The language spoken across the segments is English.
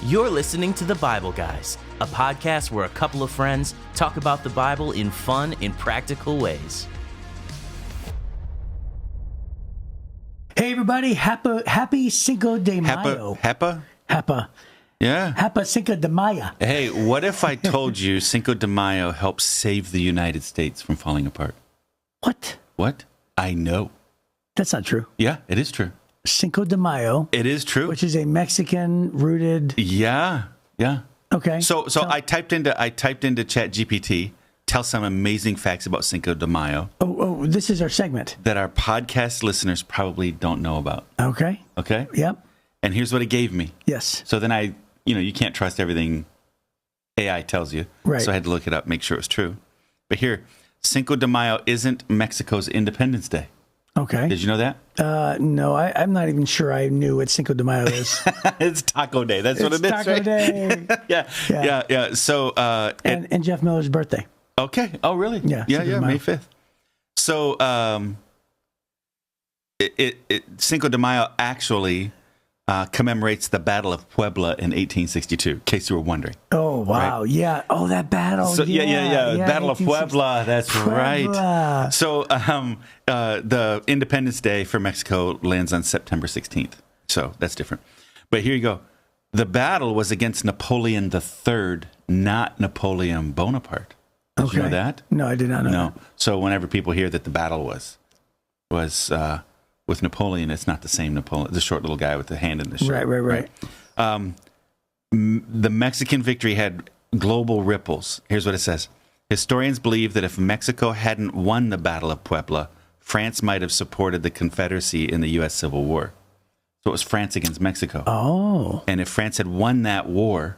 You're listening to The Bible Guys, a podcast where a couple of friends talk about the Bible in fun and practical ways. Hey everybody, happy Cinco de Mayo. Hapa? Yeah. Happy Cinco de Mayo. Hey, what if I told you Cinco de Mayo helped save the United States from falling apart? What? What? I know. That's not true. Yeah, it is true. Cinco de Mayo. It is true. Which is a Mexican-rooted... Yeah. Okay. So I typed into ChatGPT, tell some amazing facts about Cinco de Mayo. Oh, this is our segment. That our podcast listeners probably don't know about. Okay. Okay? Yep. And here's what it gave me. Yes. So then you can't trust everything AI tells you. Right. So I had to look it up, make sure it was true. But here, Cinco de Mayo isn't Mexico's Independence Day. Okay. Did you know that? No, I'm not even sure I knew what Cinco de Mayo is. It's Taco Day. That's what it is, Taco right? Day. Yeah. So, and Jeff Miller's birthday. Okay. Oh, really? Yeah. May 5th. So, Cinco de Mayo actually commemorates the Battle of Puebla in 1862, in case you were wondering. Oh, wow. Right? Yeah. Oh, that battle. So, yeah. Battle of Puebla. That's Puebla. right. So the Independence Day for Mexico lands on September 16th. So that's different. But here you go. The battle was against Napoleon III, not Napoleon Bonaparte. Did you know that? No, I did not know that. So whenever people hear that the battle was with Napoleon, it's not the same Napoleon, the short little guy with the hand in the shirt. Right. The Mexican victory had global ripples. Here's what it says. Historians believe that if Mexico hadn't won the Battle of Puebla, France might have supported the Confederacy in the U.S. Civil War. So it was France against Mexico. Oh. And if France had won that war,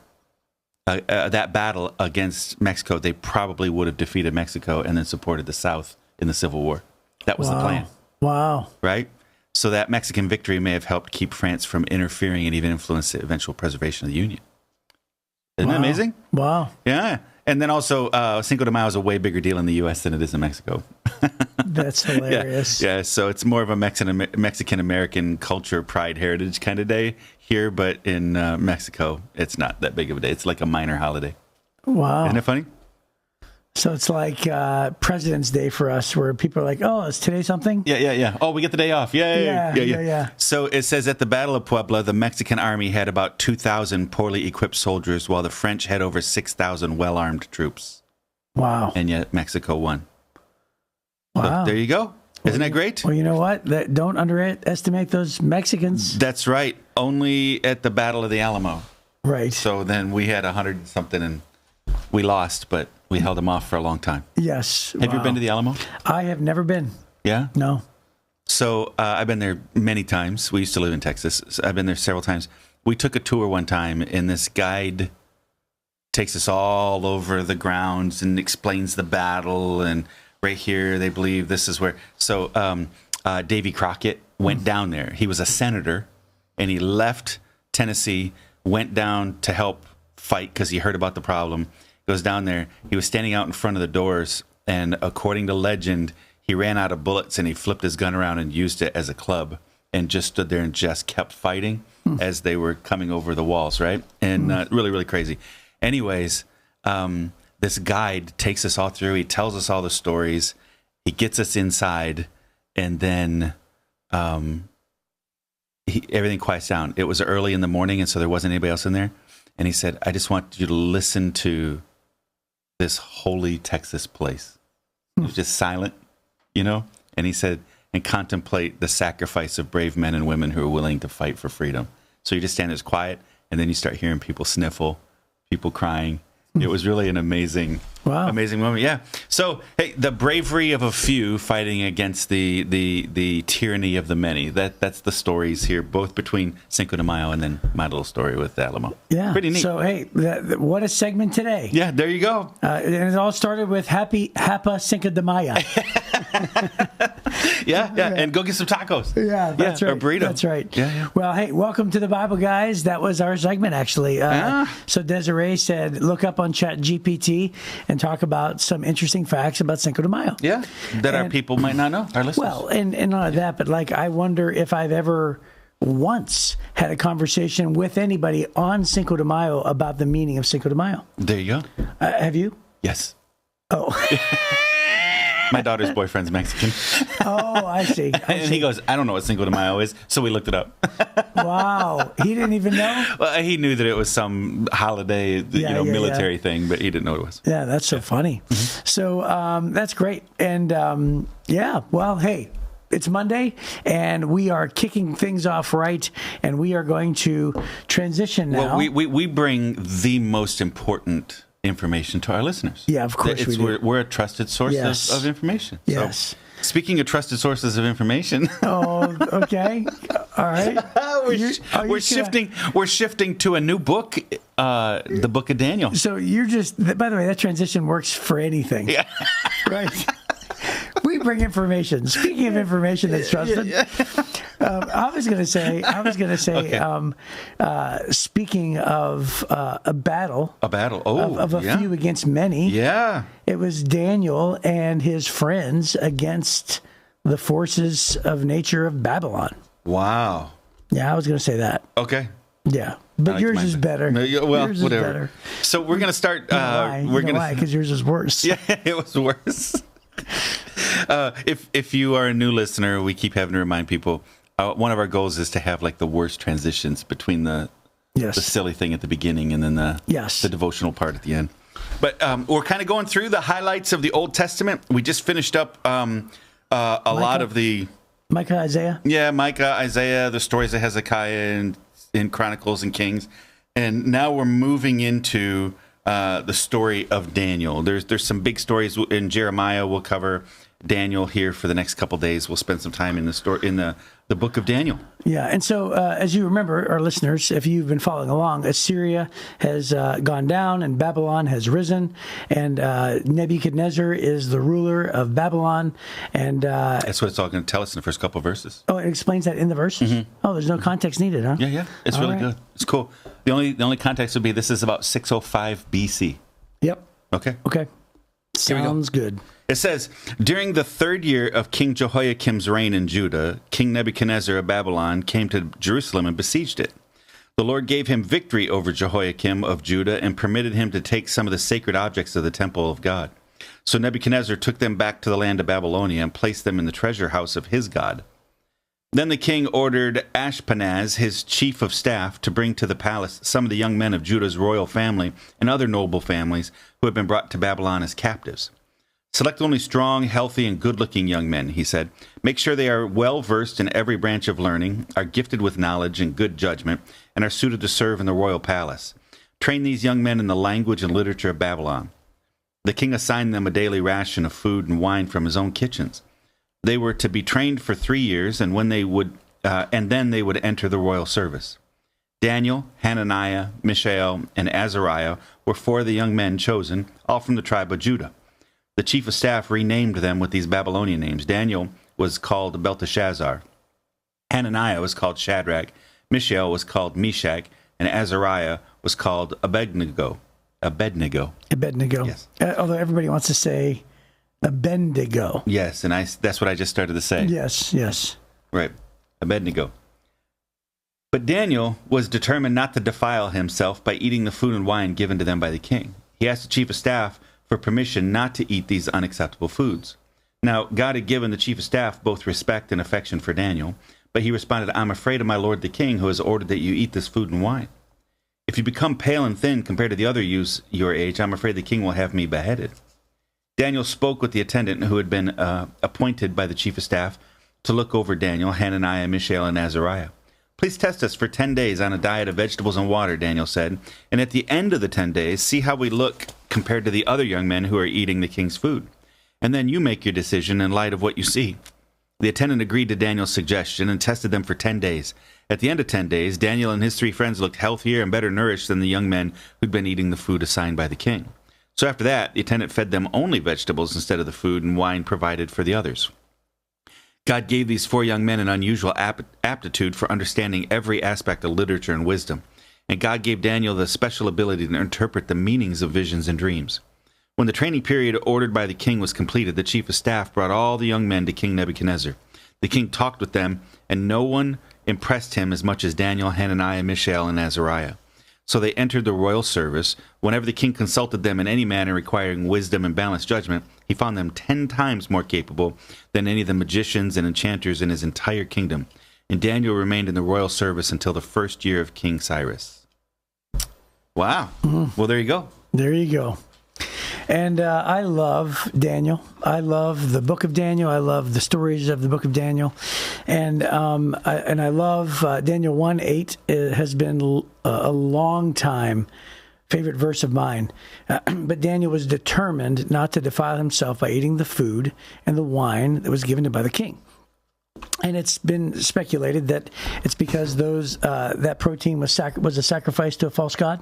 that battle against Mexico, they probably would have defeated Mexico and then supported the South in the Civil War. That was the plan. Wow. Right? So that Mexican victory may have helped keep France from interfering and even influence the eventual preservation of the Union. Isn't that amazing? Wow. Yeah. And then also, Cinco de Mayo is a way bigger deal in the U.S. than it is in Mexico. That's hilarious. Yeah, so it's more of a Mexican-American culture, pride, heritage kind of day here, but in Mexico, it's not that big of a day. It's like a minor holiday. Wow. Isn't it funny? So it's like President's Day for us, where people are like, oh, is today something? Yeah. Oh, we get the day off. Yeah. So it says at the Battle of Puebla, the Mexican army had about 2,000 poorly equipped soldiers, while the French had over 6,000 well-armed troops. Wow. And yet Mexico won. Wow. So there you go. Isn't that great? Well, you know what? Don't underestimate those Mexicans. That's right. Only at the Battle of the Alamo. Right. So then we had 100-something and we lost, but we held them off for a long time. Yes. Have you been to the Alamo? I have never been. Yeah? No. So I've been there many times. We used to live in Texas. So I've been there several times. We took a tour one time, and this guide takes us all over the grounds and explains the battle. And right here, they believe this is where. So Davy Crockett went down there. He was a senator, and he left Tennessee, went down to help fight because he heard about the problem. Goes down there. He was standing out in front of the doors, and according to legend, he ran out of bullets and he flipped his gun around and used it as a club and just stood there and just kept fighting as they were coming over the walls, right? And really, really crazy. Anyways, this guide takes us all through. He tells us all the stories. He gets us inside, and then everything quiets down. It was early in the morning, and so there wasn't anybody else in there. And he said, I just want you to listen to this holy Texas place. It was just silent, and he said, and contemplate the sacrifice of brave men and women who are willing to fight for freedom. So you just stand there, it's quiet, and then you start hearing people sniffle, people crying. It was really an amazing moment. Yeah. So, hey, the bravery of a few fighting against the tyranny of the many. That's the stories here, both between Cinco de Mayo and then my little story with the Alamo. Yeah. Pretty neat. So, hey, what a segment today. Yeah, there you go. And it all started with Happy Cinco de Mayo. Yeah. And go get some tacos. Yeah, that's right. Or burrito. That's right. Yeah. Well, hey, welcome to the Bible Guys. That was our segment, actually. So Desiree said, look up on ChatGPT and talk about some interesting facts about Cinco de Mayo. Yeah, that our people might not know, our listeners. Well, and not only that, but like I wonder if I've ever once had a conversation with anybody on Cinco de Mayo about the meaning of Cinco de Mayo. There you go. Have you? Yes. Oh. My daughter's boyfriend's Mexican. Oh, I see. And he goes, I don't know what Cinco de Mayo is, so we looked it up. Wow. He didn't even know? Well, he knew that it was some holiday, military thing, but he didn't know what it was. Yeah, that's so funny. Mm-hmm. So that's great. And well, hey, it's Monday, and we are kicking things off right, and we are going to transition now. Well, we bring the most important information to our listeners. Yeah, of course we do. We're a trusted source of information. Yes. So, speaking of trusted sources of information. Oh, okay. All right. We're shifting to a new book, the book of Daniel. So you're just, by the way, that transition works for anything. Yeah. Right. We bring information. Speaking of information that's trusted, I was going to say. Okay. Speaking of a battle. Of a few against many. Yeah. It was Daniel and his friends against the forces of nature of Babylon. Wow. Yeah, I was going to say that. Okay. Yeah, but like yours is better. Well, yours whatever. Is better. So we're going to start. Why? Because yours is worse. Yeah, it was worse. If you are a new listener, we keep having to remind people. One of our goals is to have like the worst transitions between the silly thing at the beginning and then the devotional part at the end. But we're kind of going through the highlights of the Old Testament. We just finished up a lot of the Micah, Isaiah. Yeah, Micah, Isaiah, the stories of Hezekiah in Chronicles and Kings, and now we're moving into the story of Daniel. There's some big stories in Jeremiah. We'll cover Daniel here for the next couple days. We'll spend some time in the story in the book of Daniel. Yeah, and so as you remember, our listeners, if you've been following along, Assyria has gone down and Babylon has risen, and Nebuchadnezzar is the ruler of Babylon, and that's what it's all going to tell us in the first couple of verses. Oh, it explains that in the verses. Mm-hmm. Oh, there's no context needed, huh? Yeah, it's all really good. It's cool. The only context would be this is about 605 BC. Yep. Okay. Sounds good. It says, during the third year of King Jehoiakim's reign in Judah, King Nebuchadnezzar of Babylon came to Jerusalem and besieged it. The Lord gave him victory over Jehoiakim of Judah and permitted him to take some of the sacred objects of the temple of God. So Nebuchadnezzar took them back to the land of Babylonia and placed them in the treasure house of his God. Then the king ordered Ashpenaz, his chief of staff, to bring to the palace some of the young men of Judah's royal family and other noble families who had been brought to Babylon as captives. Select only strong, healthy, and good-looking young men, he said. Make sure they are well-versed in every branch of learning, are gifted with knowledge and good judgment, and are suited to serve in the royal palace. Train these young men in the language and literature of Babylon. The king assigned them a daily ration of food and wine from his own kitchens. They were to be trained for 3 years, and then they would enter the royal service. Daniel, Hananiah, Mishael, and Azariah were 4 of the young men chosen, all from the tribe of Judah. The chief of staff renamed them with these Babylonian names. Daniel was called Belteshazzar. Hananiah was called Shadrach. Mishael was called Meshach. And Azariah was called Abednego. Yes. Although everybody wants to say Abednego. Yes, and that's what I just started to say. Yes. Right. Abednego. But Daniel was determined not to defile himself by eating the food and wine given to them by the king. He asked the chief of staff for permission not to eat these unacceptable foods. Now, God had given the chief of staff both respect and affection for Daniel, but he responded, I'm afraid of my lord the king, who has ordered that you eat this food and wine. If you become pale and thin compared to the other youths your age, I'm afraid the king will have me beheaded. Daniel spoke with the attendant who had been appointed by the chief of staff to look over Daniel, Hananiah, Mishael, and Azariah. Please test us for 10 days on a diet of vegetables and water, Daniel said, and at the end of the 10 days, see how we look compared to the other young men who are eating the king's food. And then you make your decision in light of what you see. The attendant agreed to Daniel's suggestion and tested them for 10 days. At the end of 10 days, Daniel and his 3 friends looked healthier and better nourished than the young men who'd been eating the food assigned by the king. So after that, the attendant fed them only vegetables instead of the food and wine provided for the others. God gave these 4 young men an unusual aptitude for understanding every aspect of literature and wisdom, and God gave Daniel the special ability to interpret the meanings of visions and dreams. When the training period ordered by the king was completed, the chief of staff brought all the young men to King Nebuchadnezzar. The king talked with them, and no one impressed him as much as Daniel, Hananiah, Mishael, and Azariah. So they entered the royal service. Whenever the king consulted them in any matter requiring wisdom and balanced judgment, he found them 10 times more capable than any of the magicians and enchanters in his entire kingdom. And Daniel remained in the royal service until the first year of King Cyrus. Wow. Well, there you go. There you go. And I love Daniel. I love the book of Daniel. I love the stories of the book of Daniel. And I love Daniel 1:8. It has been a long time favorite verse of mine. But Daniel was determined not to defile himself by eating the food and the wine that was given him by the king. And it's been speculated that it's because that protein was a sacrifice to a false god,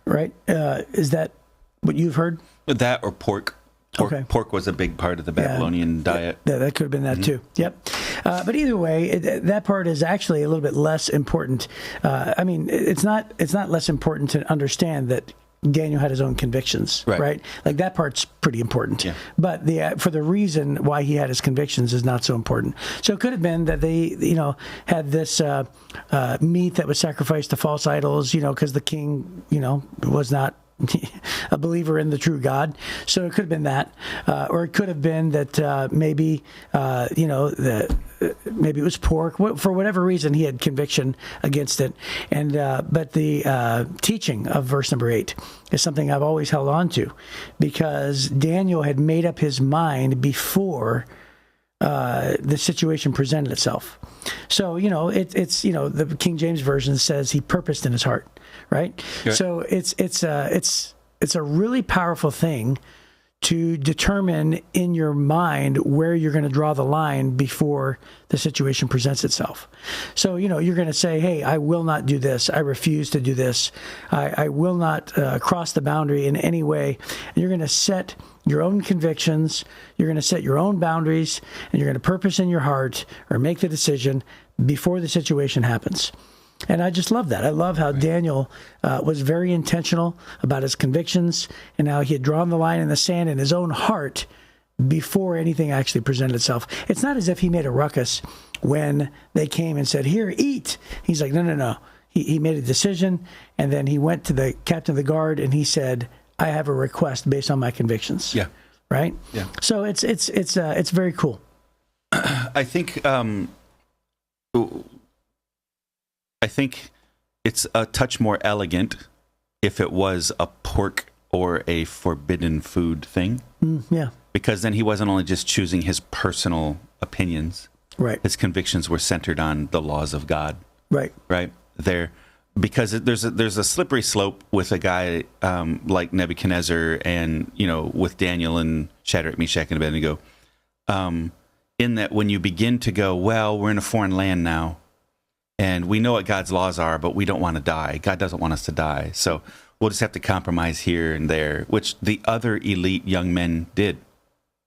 right? Is that what you've heard? That or pork. Pork was a big part of the Babylonian diet. That could have been that too. Yep. But either way, that part is actually a little bit less important. I mean, it's not less important to understand that Daniel had his own convictions, right? Like that part's pretty important. Yeah. But for the reason why he had his convictions is not so important. So it could have been that they, had this meat that was sacrificed to false idols, because the king, was not a believer in the true God. So it could have been that, or it could have been that maybe maybe it was pork. For whatever reason, he had conviction against it. And but the teaching of verse number 8 is something I've always held on to, because Daniel had made up his mind before the situation presented itself. So, it's the King James Version says he purposed in his heart, right? Okay. So it's a really powerful thing to determine in your mind where you're going to draw the line before the situation presents itself. So, you're going to say, hey, I will not do this. I refuse to do this. I will not cross the boundary in any way. And you're going to set your own convictions. You're going to set your own boundaries, and you're going to purpose in your heart or make the decision before the situation happens. And I just love that. I love how Daniel was very intentional about his convictions and how he had drawn the line in the sand in his own heart before anything actually presented itself. It's not as if he made a ruckus when they came and said, here, eat. He's like, no. He made a decision, and then he went to the captain of the guard and he said, I have a request based on my convictions. Yeah. Right? Yeah. So it's very cool. I think it's a touch more elegant if it was a pork or a forbidden food thing. Yeah. Because then he wasn't only just choosing his personal opinions. Right. His convictions were centered on the laws of God. Right. Right. Because there's a slippery slope with a guy like Nebuchadnezzar and, with Daniel and Shadrach, Meshach, and Abednego, in that when you begin to go, well, we're in a foreign land now, and we know what God's laws are, but we don't want to die. God doesn't want us to die. So we'll just have to compromise here and there, which the other elite young men did.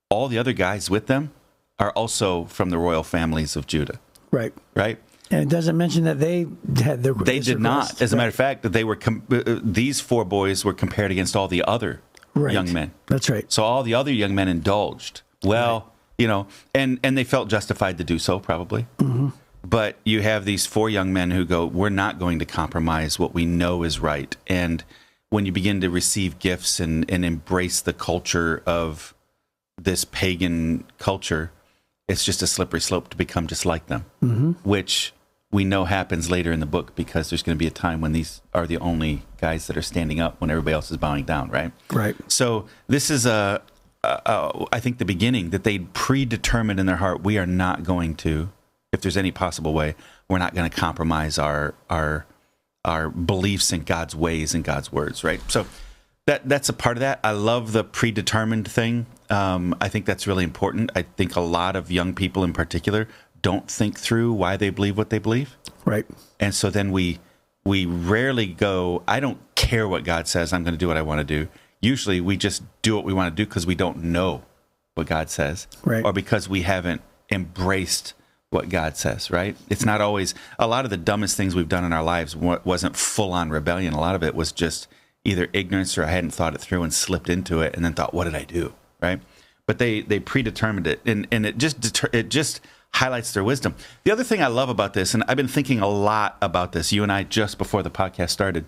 All the other guys with them are also from the royal families of Judah. Right. Right? And it doesn't mention that they had their. They did not. As a matter of fact, that they were. These 4 boys were compared against all the other young men. That's right. So all the other young men indulged. Well, and they felt justified to do so, probably. Mm-hmm. But you have these 4 young men who go, we're not going to compromise what we know is right. And when you begin to receive gifts and embrace the culture of this pagan culture, it's just a slippery slope to become just like them, which we know happens later in the book, because there's going to be a time when these are the only guys that are standing up when everybody else is bowing down, right? Right. So this is I think the beginning that they predetermined in their heart, we are not going to, if there's any possible way, we're not going to compromise our beliefs in God's ways and God's words, right? So that's a part of that. I love the predetermined thing. I think that's really important. I think a lot of young people in particular don't think through why they believe what they believe. Right. And so then we rarely go, I don't care what God says, I'm going to do what I want to do. Usually we just do what we want to do because we don't know what God says. Right. Or because we haven't embraced what God says, right? It's not always, a lot of the dumbest things we've done in our lives wasn't full-on rebellion. A lot of it was just either ignorance or I hadn't thought it through and slipped into it and then thought, what did I do, right? But they predetermined it, and it just highlights their wisdom. The other thing I love about this, and I've been thinking a lot about this, you and I just before the podcast started,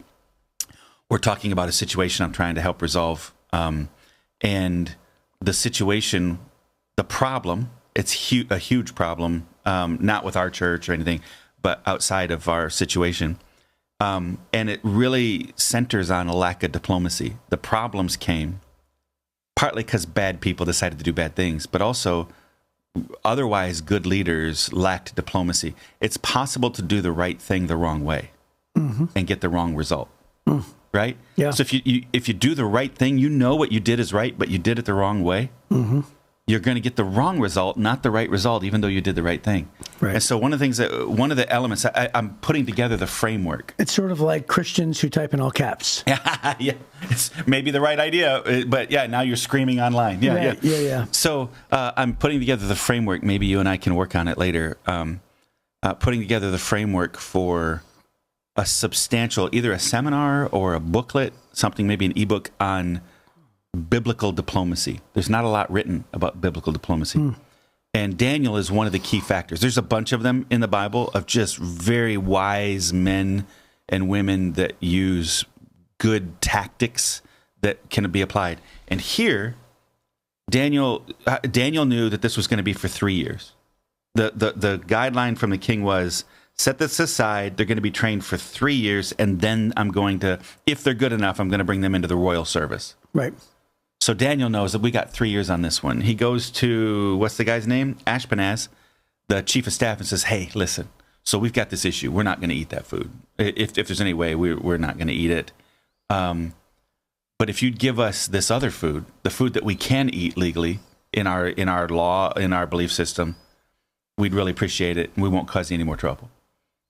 we're talking about a situation I'm trying to help resolve. And the situation, the problem, it's a huge problem, not with our church or anything, but outside of our situation. And it really centers on a lack of diplomacy. The problems came partly because bad people decided to do bad things, but also otherwise good leaders lacked diplomacy. It's possible to do the right thing the wrong way and get the wrong result, right? Yeah. So if you do the right thing, you know what you did is right, but you did it the wrong way, you're going to get the wrong result, not the right result, even though you did the right thing. Right. And so one of the elements, I'm putting together the framework. It's sort of like Christians who type in all caps. Yeah, it's maybe the right idea, but yeah, now you're screaming online. Yeah, Right. Yeah. So I'm putting together the framework. Maybe you and I can work on it later. Putting together the framework for a substantial, either a seminar or a booklet, something, maybe an ebook on biblical diplomacy. There's not a lot written about biblical diplomacy. And Daniel is one of the key factors. There's a bunch of them in the Bible of just very wise men and women that use good tactics that can be applied. And here, Daniel knew that this was going to be for 3 years. The guideline from the king was, set this aside. They're going to be trained for 3 years, and then I'm going to, if they're good enough, I'm going to bring them into the royal service. Right. So Daniel knows that we got 3 years on this one. He goes to, what's the guy's name? Ashpenaz, the chief of staff, and says, hey, listen, so we've got this issue. We're not going to eat that food. If there's any way, we're not going to eat it. But if you'd give us this other food, the food that we can eat legally in our law, in our belief system, we'd really appreciate it, and we won't cause you any more trouble.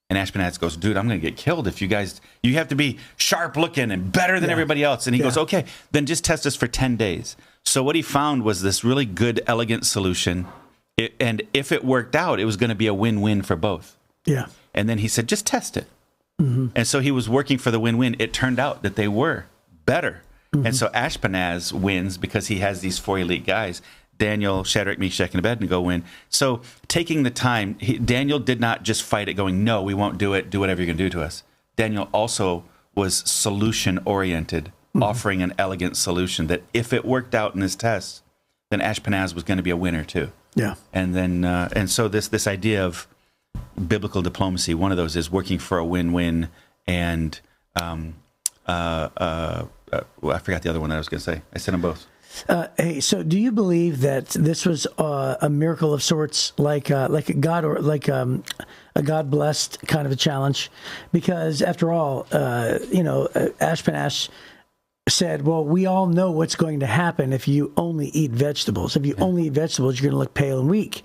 And Ashpenaz goes, dude, I'm going to get killed if you have to be sharp looking and better than everybody else. And he goes, okay, then just test us for 10 days. So what he found was this really good, elegant solution. And if it worked out, it was going to be a win-win for both. Yeah. And then he said, just test it. And so he was working for the win-win. It turned out that they were better. And so Ashpenaz wins because he has these 4 elite guys. Daniel, Shadrach, Meshach, and Abednego win. So taking the time, Daniel did not just fight it going, no, we won't do it. Do whatever you're going to do to us. Daniel also was solution-oriented, offering an elegant solution that if it worked out in this test, then Ashpenaz was going to be a winner too. Yeah. And then, and so this idea of biblical diplomacy, one of those is working for a win-win. And I forgot the other one that I was going to say. I said them both. Hey, so do you believe that this was a miracle of sorts, like a God or like a God blessed kind of a challenge? Because after all, Ashpenaz said, well, we all know what's going to happen if you only eat vegetables. If you only eat vegetables, you're going to look pale and weak.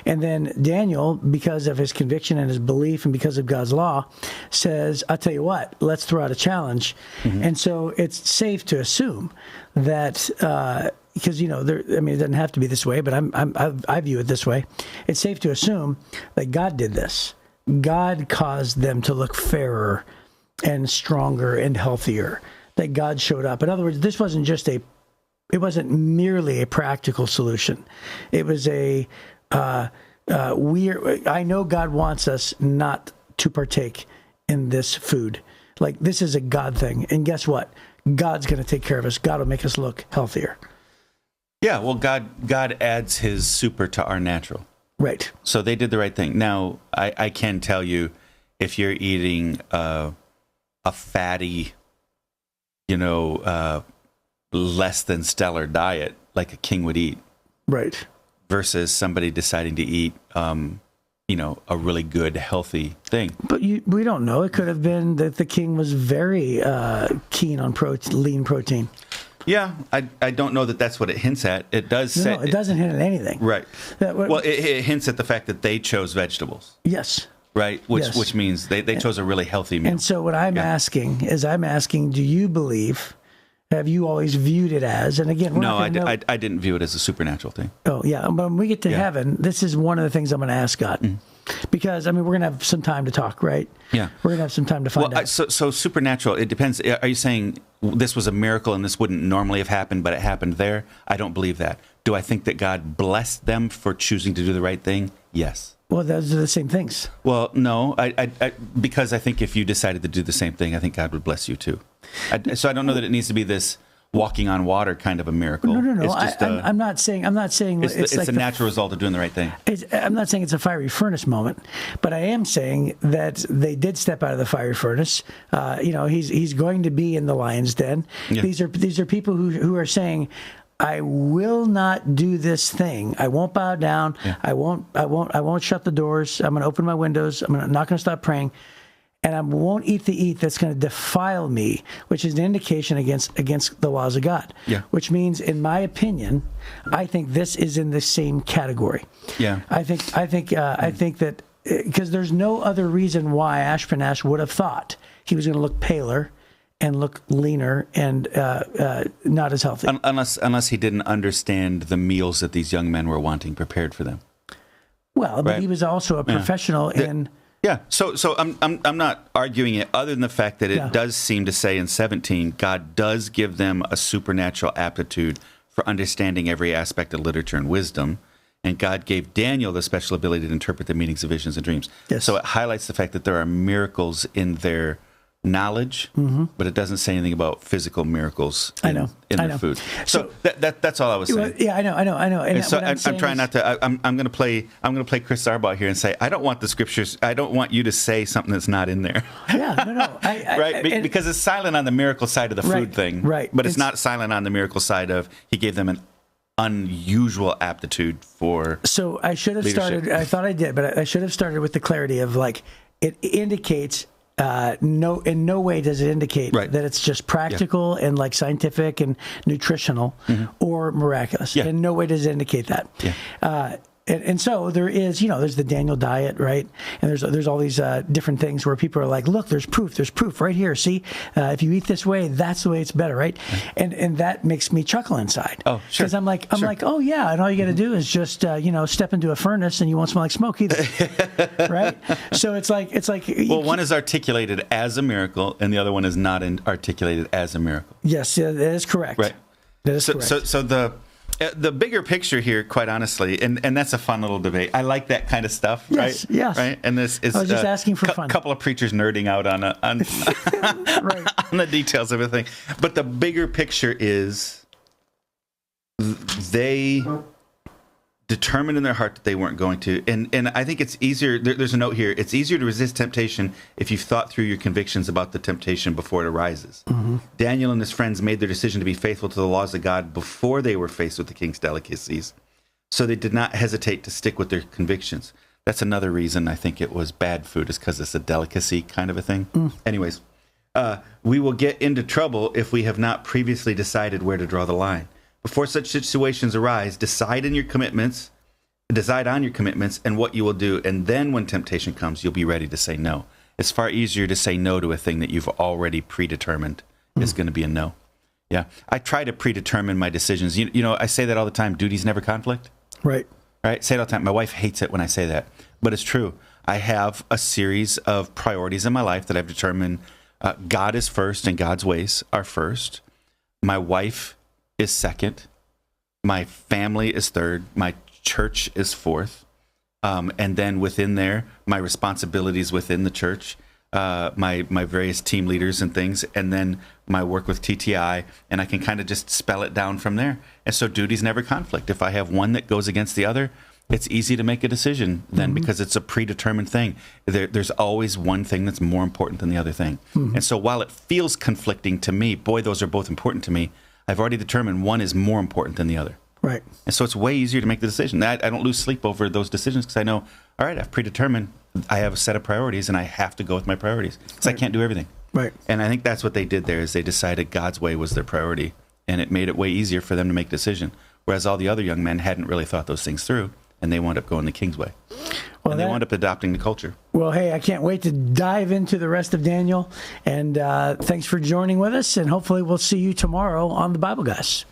And then Daniel, because of his conviction and his belief and because of God's law, says, I'll tell you what, let's throw out a challenge. And so it's safe to assume that, because, it doesn't have to be this way, but I view it this way. It's safe to assume that God did this. God caused them to look fairer and stronger and healthier. That God showed up. In other words, this wasn't it wasn't merely a practical solution. It was I know God wants us not to partake in this food. Like, this is a God thing. And guess what? God's going to take care of us. God will make us look healthier. Yeah, well, God adds his super to our natural. Right. So they did the right thing. Now, I can tell you, if you're eating a fatty, less than stellar diet, like a king would eat. Right. Versus somebody deciding to eat, a really good, healthy thing. But we don't know. It could have been that the king was very keen on lean protein. Yeah, I don't know that that's what it hints at. It does say... No, it doesn't hint at anything. Right. It hints at the fact that they chose vegetables. Yes. Right, which means they chose a really healthy meal. And so what I'm asking is, do you believe, have you always viewed it as, and again, I didn't view it as a supernatural thing. Oh, yeah, but when we get to heaven, this is one of the things I'm going to ask God. Because, we're going to have some time to talk, right? Yeah. We're going to have some time to find out. So supernatural, it depends. Are you saying this was a miracle and this wouldn't normally have happened, but it happened there? I don't believe that. Do I think that God blessed them for choosing to do the right thing? Yes. Well, those are the same things. Well, no, because I think if you decided to do the same thing, I think God would bless you too. So I don't know that it needs to be this walking on water kind of a miracle. No. It's just I'm not saying it's like a natural result of doing the right thing. I'm not saying it's a fiery furnace moment, but I am saying that they did step out of the fiery furnace. He's going to be in the lion's den. Yeah. These are people who are saying, I will not do this thing. I won't bow down. Yeah. I won't shut the doors. I'm going to open my windows. I'm not going to stop praying. And I won't eat the that's going to defile me, which is an indication against the laws of God. Yeah. Which means, in my opinion, I think this is in the same category. Yeah. I think that because there's no other reason why Ashpenaz would have thought he was going to look paler and look leaner and not as healthy. Unless he didn't understand the meals that these young men were wanting prepared for them. Well, but he was also a professional in. Yeah. So I'm not arguing it, other than the fact that it does seem to say in 17, God does give them a supernatural aptitude for understanding every aspect of literature and wisdom. And God gave Daniel the special ability to interpret the meanings of visions and dreams. Yes. So it highlights the fact that there are miracles in their knowledge, but it doesn't say anything about physical miracles in their food. So that's all I was saying. Yeah, I know. And so I'm trying not to. I'm going to play Chris Sarbaugh here and say I don't want the scriptures. I don't want you to say something that's not in there. Yeah, no. Right, because it's silent on the miracle side of the food thing. Right, but it's not silent on the miracle side of he gave them an unusual aptitude for. So I should have leadership. started. I thought I did, but I should have started with the clarity of like it indicates. In no way does it indicate that it's just practical and like scientific and nutritional or miraculous. Yeah. In no way does it indicate that. Yeah. And so there is, there's the Daniel diet, right? And there's all these different things where people are like, look, there's proof right here. See, if you eat this way, that's the way it's better, right? And that makes me chuckle inside. Oh, sure. Because I'm like, oh yeah, and all you got to do is just step into a furnace and you won't smell like smoke either, right? So it's like. Well, one is articulated as a miracle, and the other one is not articulated as a miracle. Yes, that is correct. Right. That is correct. So the bigger picture here, quite honestly, and that's a fun little debate. I like that kind of stuff, right? Yes. Right. And this is I was just asking for fun. A couple of preachers nerding out on on the details of everything. But the bigger picture is they determined in their heart that they weren't going to. And I think it's easier. There's a note here. It's easier to resist temptation if you've thought through your convictions about the temptation before it arises. Daniel and his friends made their decision to be faithful to the laws of God before they were faced with the king's delicacies. So they did not hesitate to stick with their convictions. That's another reason I think it was bad food, is because it's a delicacy kind of a thing. Anyways, we will get into trouble if we have not previously decided where to draw the line. Before such situations arise, decide on your commitments and what you will do. And then when temptation comes, you'll be ready to say no. It's far easier to say no to a thing that you've already predetermined is going to be a no. Yeah. I try to predetermine my decisions. You know, I say that all the time. Duties never conflict. Right. Say it all the time. My wife hates it when I say that, but it's true. I have a series of priorities in my life that I've determined God is first and God's ways are first. My wife is second. My family is third. My church is fourth. And then within there, my responsibilities within the church, my various team leaders and things, and then my work with TTI, and I can kind of just spell it down from there. And so duties never conflict. If I have one that goes against the other, it's easy to make a decision then because it's a predetermined thing. There's always one thing that's more important than the other thing. And so while it feels conflicting to me, boy, those are both important to me, I've already determined one is more important than the other. Right. And so it's way easier to make the decision. I don't lose sleep over those decisions because I know, all right, I've predetermined, I have a set of priorities and I have to go with my priorities because I can't do everything. Right. And I think that's what they did there is they decided God's way was their priority, and it made it way easier for them to make a decision. Whereas all the other young men hadn't really thought those things through, and they wound up going the king's way. Well, and they wound up adopting the culture. Well, hey, I can't wait to dive into the rest of Daniel. And thanks for joining with us. And hopefully we'll see you tomorrow on the Bible Guys.